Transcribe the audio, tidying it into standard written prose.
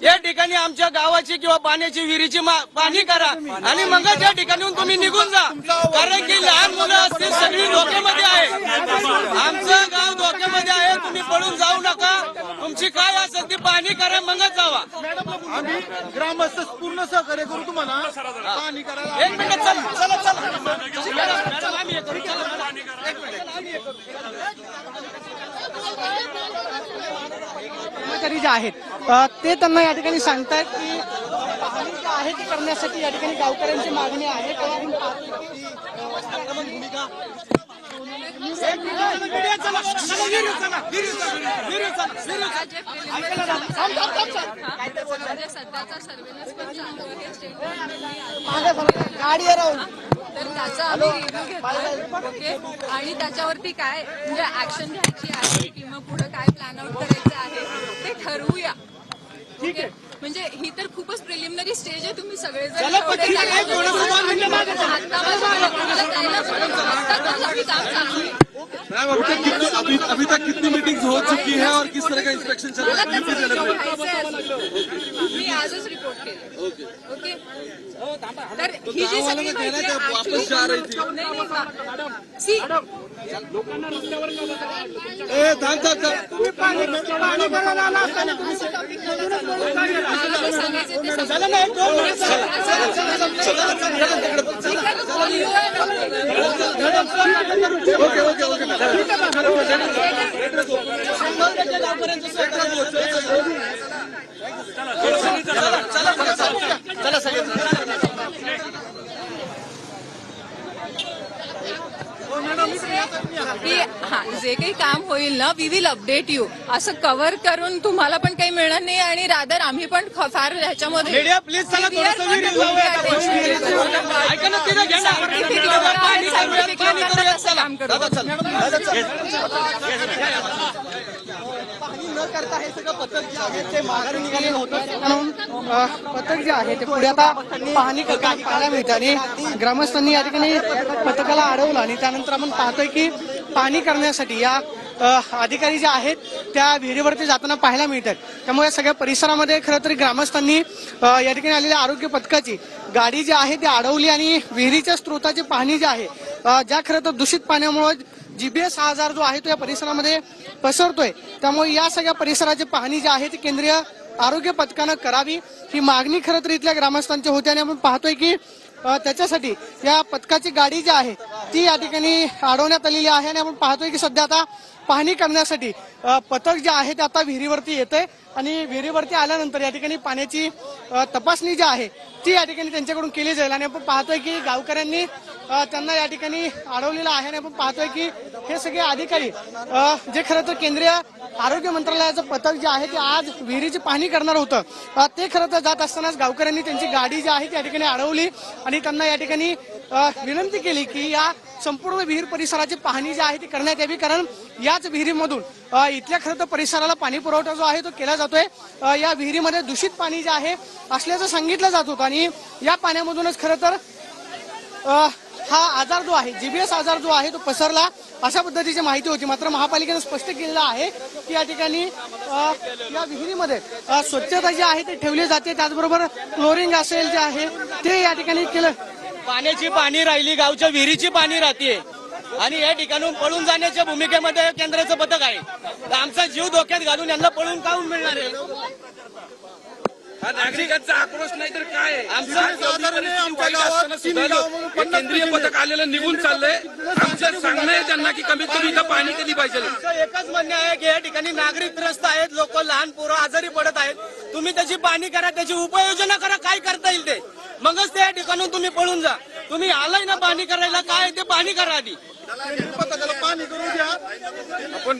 या ठिकाणी आमच्या गावाची किंवा पाण्याची विहिरीची पाणी करा आणि मगच या ठिकाणी तुम्ही निघून जा, कारण की लहान मुलं असतील सगळी धोक्यामध्ये आहे, आमचं गाव धोक्यामध्ये आहे. तुम्ही पळून जाऊ नका, तुमची काय असेल ती पाणी करा मगच जावा. आम्ही ग्रामस्थ पूर्ण सहकार्य करू तुम्हाला पाणी करा. एक मिनिट चला चला चला आम्ही हे करू. कर्मचारी जे आहेत ते त्यांना या ठिकाणी सांगतात की पाहणी जी आहे ती करण्यासाठी या ठिकाणी गावकऱ्यांची मागणी आहे. गाडी तर त्याचा आम्ही रिव्ह्यू घेतला. ओके, आणि त्याच्यावरती काय म्हणजे ऍक्शन घ्यायची आहे किंवा पुढे काय प्लॅन आउट करायचं आहे ते ठरवूया. ओके, म्हणजे ही तर खूपच प्रिलिमिनरी स्टेज आहे. तुम्ही सगळेजण अभी तक कितनी मीटिंग्स हो चुकी है और किस तरह का इंस्पेक्शन चल रहा है? मी आजच रिपोर्ट केलं. ओके, तर ही जी सगळी माहिती वापस जा रही थी. सी जे काही काम होईल ना, वी विल अपडेट यू. असं कव्हर करून तुम्हाला पण काही मिळणार नाही आणि रादर आम्ही पण फार ह्याच्यामध्ये मीडिया प्लीज चला काम करू. पाहणी न करता हे सगळं पथक जे आहे ते माघारी निघालेलं होतं. म्हणून पथक जे आहे ते पुढे आता पाहणी करताना पाहायला मिळतं आणि ग्रामस्थांनी या ठिकाणी पथकाला अडवलं आणि त्यानंतर आपण पाहतोय की पाणी करण्यासाठी या अधिकारी जे आहेत त्या विहिरीवरती जाताना पाहायला मिळतात. त्यामुळे या सगळ्या परिसरामध्ये खरं तर ग्रामस्थांनी या ठिकाणी आलेल्या आरोग्य पथकाची गाडी जी आहे ती अडवली आणि विहिरीच्या स्रोताची पाहणी जी आहे ज्या खरं तर दूषित पाण्यामुळे जीबीएस आजार जो आहे तो या परिसरामध्ये पसरतोय, त्यामुळे या सगळ्या परिसराची पाहणी जी आहे ती केंद्रीय आरोग्य पथकानं करावी ही मागणी खरं तर इथल्या ग्रामस्थांची होती. आणि आपण पाहतोय की त्याच्यासाठी या पथकाची गाडी जी आहे ती या ठिकाणी अडवण्यात आलेली आहे आणि आपण पाहतोय की सध्या आता पाहणी करण्यासाठी पथक जे आहे ते आता विहिरीवरती येतंय आणि विहिरीवरती आल्यानंतर या ठिकाणी पाण्याची तपासणी जी आहे ती या ठिकाणी त्यांच्याकडून केली जाईल. आणि आपण पाहतोय की गावकऱ्यांनी त्यांना या ठिकाणी अडवलेलं आहे आणि आपण पाहतोय की हे सगळे अधिकारी जे खरं तर केंद्रीय आरोग्य मंत्रालयाचं पथक जे आहे ते आज विहिरीची पाहणी करणार होतं, ते खरं तर जात असतानाच गावकऱ्यांनी त्यांची गाडी जी आहे ती या ठिकाणी अडवली आणि त्यांना या ठिकाणी विनंती केली की या संपूर्ण विहीर परिसराची पाहणी जी आहे ती करण्यात यावी, कारण याच विहिरीमधून इथल्या खरं तर परिसराला पाणी पुरवठा जो आहे तो केला जातोय. या विहिरीमध्ये दूषित पाणी जे आहे असल्याचं सांगितलं जात होतं आणि या पाण्यामधूनच खरं तर हा आजार जो आहे जीबीएस आजार जो आहे तो पसरला अशा पद्धतीची माहिती होती. मात्र महापालिकेनं स्पष्ट केलेलं आहे की या ठिकाणी या विहिरीमध्ये स्वच्छता जी आहे ती ठेवली जाते, त्याचबरोबर क्लोरिंग असेल जे आहे ते या ठिकाणी केलं. पाण्याची पाणी राहिली, गावच्या विहिरीची पाणी राहते आणि या ठिकाणून पळून जाण्याच्या भूमिकेमध्ये केंद्राचं पथक आहे. आमचा जीव धोक्यात घालून यांना पळून काढून मिळणार आहे. हा नागरिकांचा आक्रोश नाही तर काय? केंद्रीय पथक आलेलं निघून चाललंय. आमचं सांगणं आहे त्यांना की कमीत कमी इथं पाणी कधी पाहिजे. एकच म्हणणे आहे की या ठिकाणी नागरिक त्रस्त आहेत, लोक लहान पोरं आजारी पडत आहेत. तुम्ही त्याची पाणी करा, त्याची उपाययोजना करा, काय करता येईल ते, मगच त्या ठिकाणून तुम्ही पळून जा. तुम्ही आलाय ना पाणी करायला, काय ते पाणी करा आधी. पाणी करू द्या आपण.